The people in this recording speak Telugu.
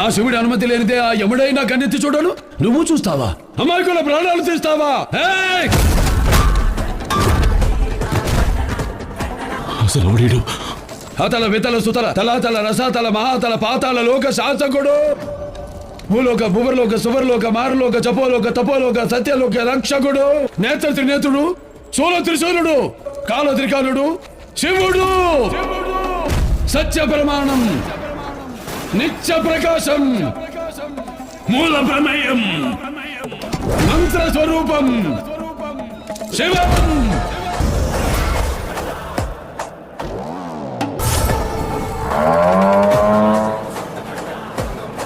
నా శివుడి అనుమతి లేనిదే ఆ యముడైనా కన్నెత్తి చూడను. నువ్వు చూస్తావా? అమాయకుల ప్రాణాలు తీస్తావా? అసలు అతల వితల సుతల తలాతల రసాతల మహాతల పాతాల లోక శాసకుడు, భూలోక భువర్లోక సువర్లోక మారులోక జపోలోక తపోలోక సత్యలోక రక్షకుడు, నేత్ర త్రినేత్రుడు, శూల త్రిశూలుడు, కాల త్రికాలుడు, శివుడు, సత్య ప్రమాణం, నిత్య ప్రకాశం, మూల ప్రమేయం, మంత్ర స్వరూపం, శివం.